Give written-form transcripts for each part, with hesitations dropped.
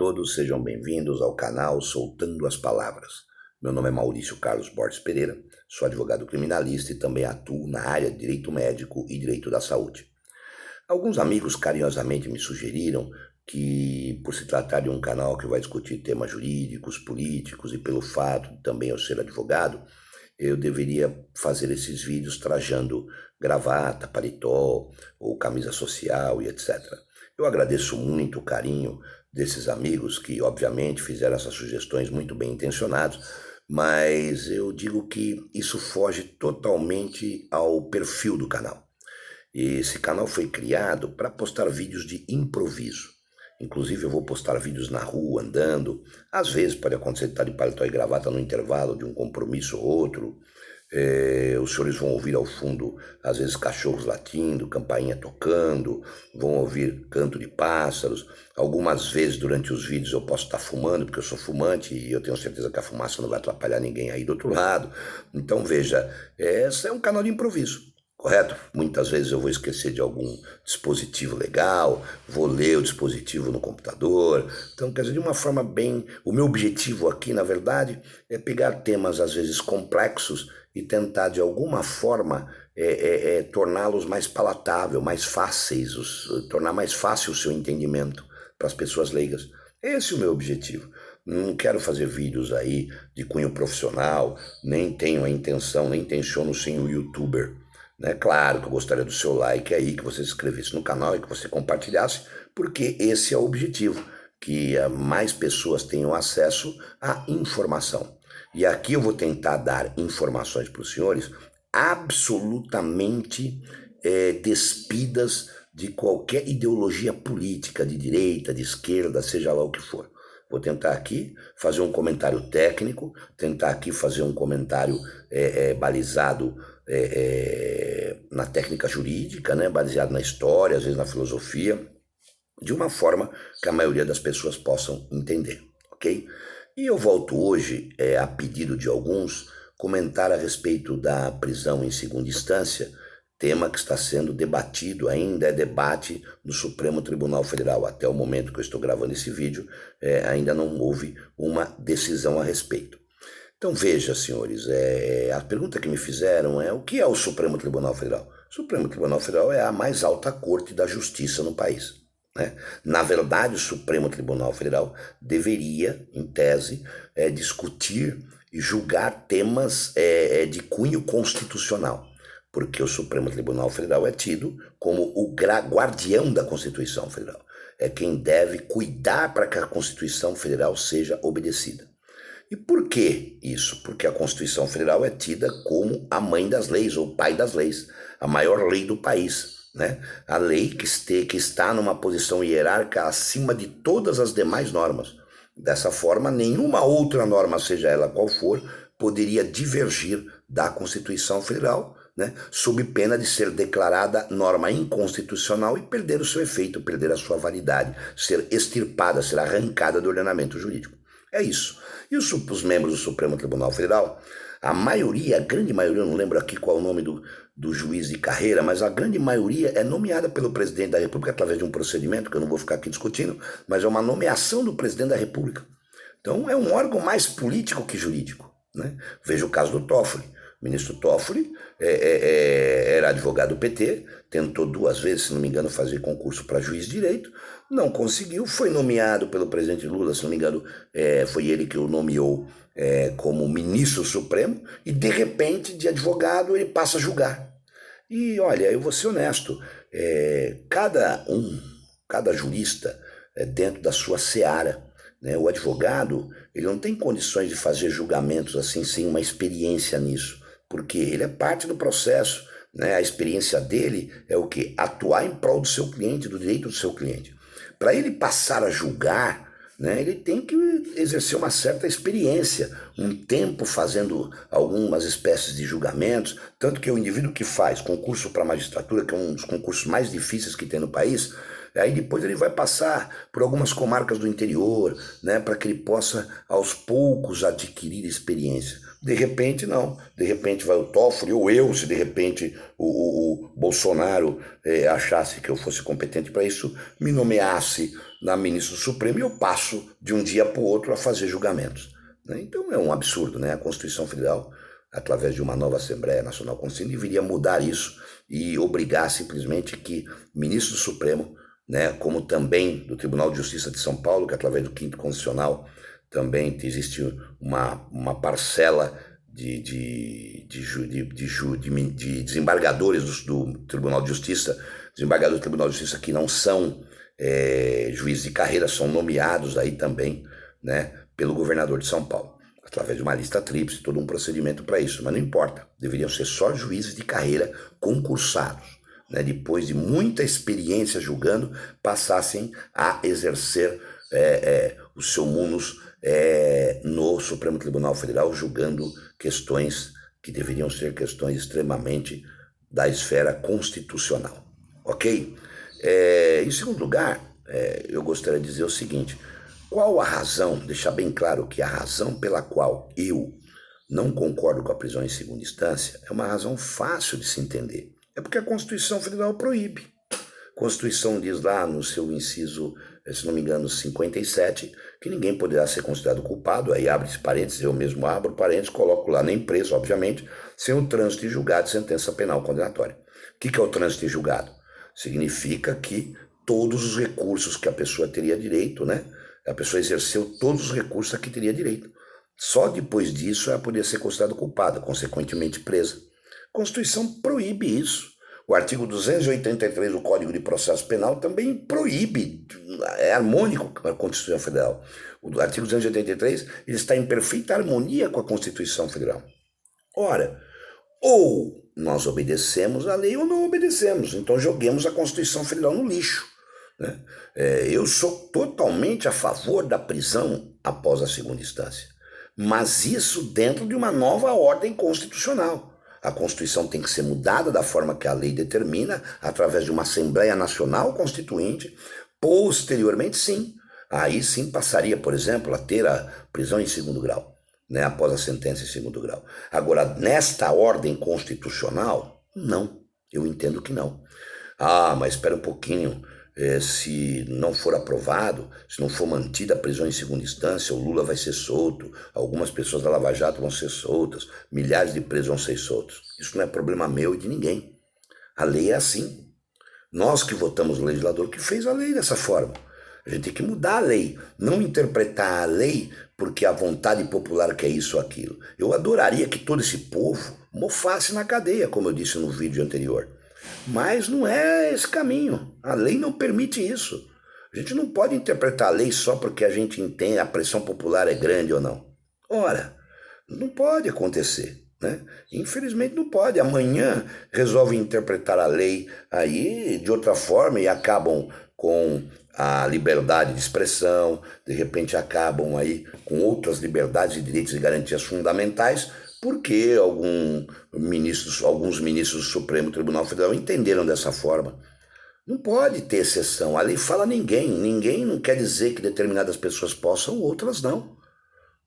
todos, sejam bem-vindos ao canal Soltando as Palavras. Meu nome é Maurício Carlos Borges Pereira, sou advogado criminalista e também atuo na área de direito médico e direito da saúde. Alguns amigos carinhosamente me sugeriram que, por se tratar de um canal que vai discutir temas jurídicos, políticos e pelo fato de também eu ser advogado, eu deveria fazer esses vídeos trajando gravata, paletó ou camisa social e etc. Eu agradeço muito o carinho desses amigos que, obviamente, fizeram essas sugestões muito bem intencionados, mas eu digo que isso foge totalmente ao perfil do canal. Esse canal foi criado para postar vídeos de improviso. Inclusive eu vou postar vídeos na rua, andando. Às vezes pode acontecer de estar de paletó e gravata no intervalo de um compromisso ou outro. Os senhores vão ouvir ao fundo, às vezes, cachorros latindo, campainha tocando, vão ouvir canto de pássaros. Algumas vezes durante os vídeos eu posso estar fumando, porque eu sou fumante e eu tenho certeza que a fumaça não vai atrapalhar ninguém aí do outro lado. Então veja, esse é um canal de improviso. Correto? Muitas vezes eu vou esquecer de algum dispositivo legal, vou ler o dispositivo no computador. Então, quer dizer, de uma forma bem... O meu objetivo aqui, na verdade, é pegar temas, às vezes, complexos e tentar, de alguma forma, torná-los mais palatável, mais fáceis, tornar mais fácil o seu entendimento para as pessoas leigas. Esse é o meu objetivo. Não quero fazer vídeos aí de cunho profissional, nem tenho a intenção, nem intenciono ser um youtuber. Claro que eu gostaria do seu like aí, que você se inscrevesse no canal e que você compartilhasse, porque esse é o objetivo, que mais pessoas tenham acesso à informação. E aqui eu vou tentar dar informações para os senhores absolutamente despidas de qualquer ideologia política, de direita, de esquerda, seja lá o que for. Vou tentar aqui fazer um comentário técnico, tentar aqui fazer um comentário balizado na técnica jurídica, baseado na história, às vezes na filosofia, de uma forma que a maioria das pessoas possam entender, ok? E eu volto hoje, a pedido de alguns, comentar a respeito da prisão em segunda instância, tema que está sendo debatido, ainda é debate no Supremo Tribunal Federal. Até o momento que eu estou gravando esse vídeo, ainda não houve uma decisão a respeito. Então veja, senhores, a pergunta que me fizeram é: o que é o Supremo Tribunal Federal? O Supremo Tribunal Federal é a mais alta corte da justiça no país. Na verdade, o Supremo Tribunal Federal deveria, em tese, discutir e julgar temas de cunho constitucional, porque o Supremo Tribunal Federal é tido como o guardião da Constituição Federal. É quem deve cuidar para que a Constituição Federal seja obedecida. E por que isso? Porque a Constituição Federal é tida como a mãe das leis, ou pai das leis, a maior lei do país. A lei que está numa posição hierárquica acima de todas as demais normas. Dessa forma, nenhuma outra norma, seja ela qual for, poderia divergir da Constituição Federal, sob pena de ser declarada norma inconstitucional e perder o seu efeito, perder a sua validade, ser extirpada, ser arrancada do ordenamento jurídico. É isso. E os membros do Supremo Tribunal Federal, a maioria, a grande maioria, eu não lembro aqui qual é o nome do juiz de carreira, mas a grande maioria é nomeada pelo presidente da República através de um procedimento, que eu não vou ficar aqui discutindo, mas é uma nomeação do presidente da República. Então é um órgão mais político que jurídico. Veja o caso do Toffoli. O ministro Toffoli era advogado do PT, tentou 2 vezes, se não me engano, fazer concurso para juiz de direito, não conseguiu, foi nomeado pelo presidente Lula, se não me engano, foi ele que o nomeou como ministro supremo, e de repente, de advogado, ele passa a julgar. E olha, eu vou ser honesto, cada jurista dentro da sua seara, o advogado, ele não tem condições de fazer julgamentos assim sem uma experiência nisso, porque ele é parte do processo, A experiência dele é o quê? Atuar em prol do seu cliente, do direito do seu cliente. Para ele passar a julgar, ele tem que exercer uma certa experiência, um tempo fazendo algumas espécies de julgamentos, tanto que o indivíduo que faz concurso para magistratura, que é um dos concursos mais difíceis que tem no país, aí depois ele vai passar por algumas comarcas do interior, para que ele possa aos poucos adquirir experiência. De repente, não. De repente vai o Toffoli, ou eu, se de repente o Bolsonaro achasse que eu fosse competente para isso, me nomeasse na ministra do Supremo e eu passo de um dia para o outro a fazer julgamentos. Né? Então é um absurdo, né? A Constituição Federal, através de uma nova Assembleia Nacional Constituinte, deveria mudar isso e obrigar simplesmente que o ministro do Supremo, né, como também do Tribunal de Justiça de São Paulo, que através do quinto constitucional também existe uma parcela de desembargadores do Tribunal de Justiça, desembargadores do Tribunal de Justiça que não são juízes de carreira, são nomeados aí também, né, pelo governador de São Paulo, através de uma lista tríplice, todo um procedimento para isso, mas não importa, deveriam ser só juízes de carreira concursados, né, depois de muita experiência julgando, passassem a exercer o seu munus no Supremo Tribunal Federal, julgando questões que deveriam ser questões extremamente da esfera constitucional, ok? Em segundo lugar, eu gostaria de dizer o seguinte: qual a razão, deixar bem claro que a razão pela qual eu não concordo com a prisão em segunda instância é uma razão fácil de se entender. É porque a Constituição Federal proíbe. A Constituição diz lá no seu inciso, se não me engano, 57, que ninguém poderá ser considerado culpado, aí abre parênteses, eu mesmo abro parênteses, coloco lá nem preso, obviamente, sem o trânsito de julgado de sentença penal condenatória. O que é o trânsito de julgado? Significa que todos os recursos que a pessoa teria direito, né? A pessoa exerceu todos os recursos a que teria direito. Só depois disso ela poderia ser considerada culpada, consequentemente presa. A Constituição proíbe isso. O artigo 283 do Código de Processo Penal também proíbe, é harmônico com a Constituição Federal. O artigo 283 ele está em perfeita harmonia com a Constituição Federal. Ora, ou nós obedecemos a lei ou não obedecemos, então joguemos a Constituição Federal no lixo. Né? Eu sou totalmente a favor da prisão após a segunda instância, mas isso dentro de uma nova ordem constitucional. A Constituição tem que ser mudada da forma que a lei determina, através de uma Assembleia Nacional Constituinte. Posteriormente, sim. Aí sim passaria, por exemplo, a ter a prisão em segundo grau, né, após a sentença em segundo grau. Agora, nesta ordem constitucional, não. Eu entendo que não. Mas espera um pouquinho. Se não for aprovado, se não for mantida a prisão em segunda instância, o Lula vai ser solto, algumas pessoas da Lava Jato vão ser soltas, milhares de presos vão ser soltos. Isso não é problema meu e de ninguém. A lei é assim. Nós que votamos o legislador que fez a lei dessa forma. A gente tem que mudar a lei, não interpretar a lei porque a vontade popular quer isso ou aquilo. Eu adoraria que todo esse povo mofasse na cadeia, como eu disse no vídeo anterior. Mas não é esse caminho. A lei não permite isso. A gente não pode interpretar a lei só porque a gente entende a pressão popular é grande ou não. Ora, não pode acontecer, né? Infelizmente não pode. Amanhã resolvem interpretar a lei aí de outra forma e acabam com a liberdade de expressão, de repente acabam aí com outras liberdades e direitos e garantias fundamentais, porque alguns ministros do Supremo Tribunal Federal entenderam dessa forma. Não pode ter exceção. A lei fala ninguém. Ninguém não quer dizer que determinadas pessoas possam, outras não.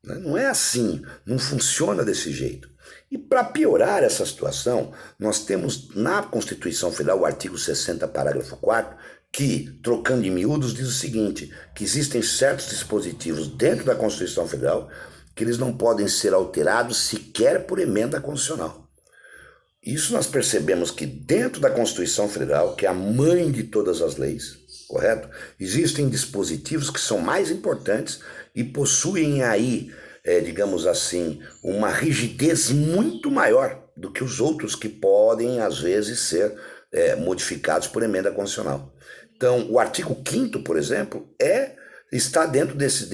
Não é assim. Não funciona desse jeito. E para piorar essa situação, nós temos na Constituição Federal o artigo 60, parágrafo 4º, que, trocando em miúdos, diz o seguinte, que existem certos dispositivos dentro da Constituição Federal que eles não podem ser alterados sequer por emenda constitucional. Isso nós percebemos que dentro da Constituição Federal, que é a mãe de todas as leis, correto? Existem dispositivos que são mais importantes e possuem aí, digamos assim, uma rigidez muito maior do que os outros que podem, às vezes, ser modificados por emenda constitucional. Então, o artigo 5º, por exemplo, está dentro desses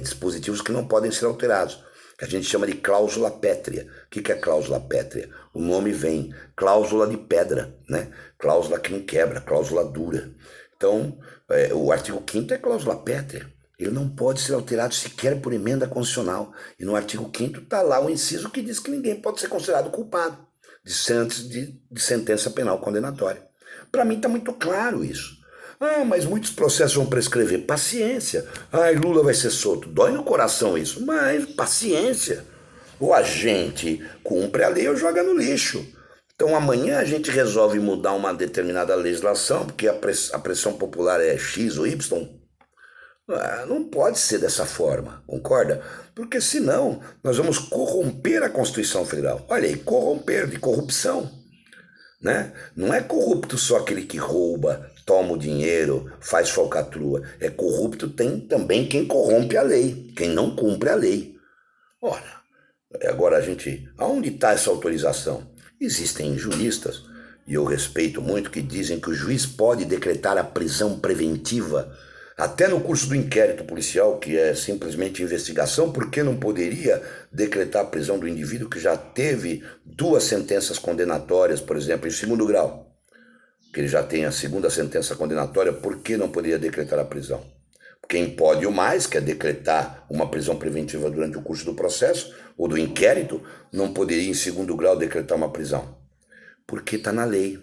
dispositivos que não podem ser alterados, que a gente chama de cláusula pétrea. O que é cláusula pétrea? O nome vem, cláusula de pedra, né? Cláusula que não quebra, cláusula dura. Então, o artigo 5º é cláusula pétrea. Ele não pode ser alterado sequer por emenda constitucional. E no artigo 5º está lá o inciso que diz que ninguém pode ser considerado culpado antes de sentença penal condenatória. Para mim está muito claro isso. Ah, mas muitos processos vão prescrever. Paciência. Ai, Lula vai ser solto. Dói no coração isso, mas paciência. O agente cumpre a lei ou joga no lixo. Então amanhã a gente resolve mudar uma determinada legislação, porque a pressão popular é X ou Y. Ah, não pode ser dessa forma, concorda? Porque senão nós vamos corromper a Constituição Federal. Olha aí, corromper, de corrupção, né? Não é corrupto só aquele que rouba, toma o dinheiro, faz falcatrua. É corrupto tem também quem corrompe a lei, quem não cumpre a lei. Ora, agora a gente, aonde está essa autorização? Existem juristas, e eu respeito muito, que dizem que o juiz pode decretar a prisão preventiva até no curso do inquérito policial, que é simplesmente investigação, por que não poderia decretar a prisão do indivíduo que já teve 2 sentenças condenatórias, por exemplo, em 2º grau? Que ele já tem a 2ª sentença condenatória, por que não poderia decretar a prisão? Quem pode o mais, que é decretar uma prisão preventiva durante o curso do processo ou do inquérito, não poderia em 2º grau decretar uma prisão. Porque está na lei.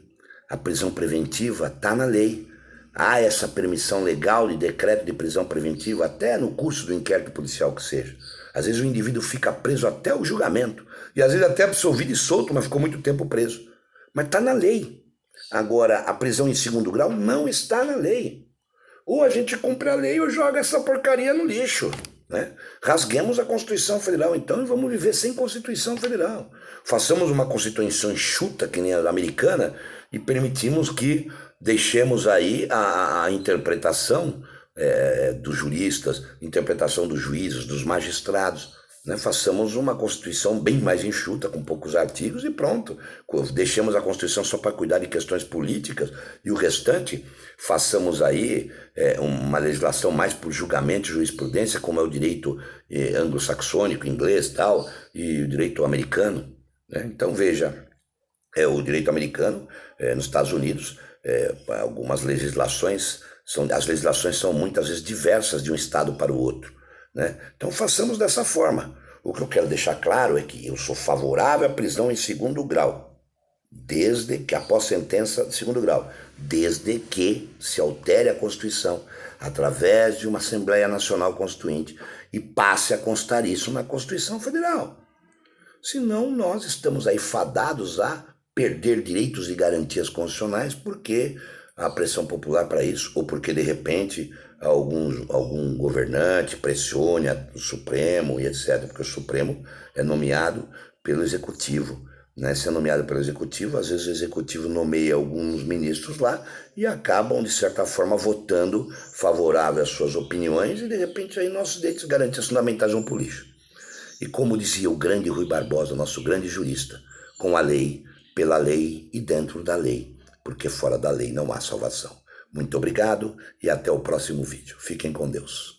A prisão preventiva está na lei. Há essa permissão legal de decreto de prisão preventiva até no curso do inquérito policial que seja. Às vezes o indivíduo fica preso até o julgamento, e às vezes até absolvido e solto, mas ficou muito tempo preso. Mas está na lei. Agora, a prisão em 2º grau não está na lei. Ou a gente cumpre a lei ou joga essa porcaria no lixo, né? Rasguemos a Constituição Federal, então, e vamos viver sem Constituição Federal. Façamos uma Constituição enxuta, que nem a americana, e permitimos que deixemos aí a interpretação dos juristas, interpretação dos juízes, dos magistrados, né? Façamos uma Constituição bem mais enxuta, com poucos artigos e pronto. Deixemos a Constituição só para cuidar de questões políticas e o restante façamos aí uma legislação mais por julgamento e jurisprudência, como é o direito anglo-saxônico, inglês tal, e o direito americano, né? Então veja, o direito americano, nos Estados Unidos, algumas legislações, as legislações são muitas vezes diversas de um estado para o outro, né? Então façamos dessa forma. O que eu quero deixar claro é que eu sou favorável à prisão em 2º grau, desde que, após sentença de 2º grau, desde que se altere a Constituição através de uma Assembleia Nacional Constituinte e passe a constar isso na Constituição Federal. Senão nós estamos aí fadados a perder direitos e garantias constitucionais porque há pressão popular para isso, ou porque de repente algum governante pressione o Supremo e etc. Porque o Supremo é nomeado pelo Executivo, né? Se é nomeado pelo Executivo, às vezes o Executivo nomeia alguns ministros lá e acabam, de certa forma, votando favorável às suas opiniões e de repente aí nossos direitos e garantias fundamentais vão para o lixo. E como dizia o grande Rui Barbosa, nosso grande jurista, com a lei, pela lei e dentro da lei, porque fora da lei não há salvação. Muito obrigado e até o próximo vídeo. Fiquem com Deus.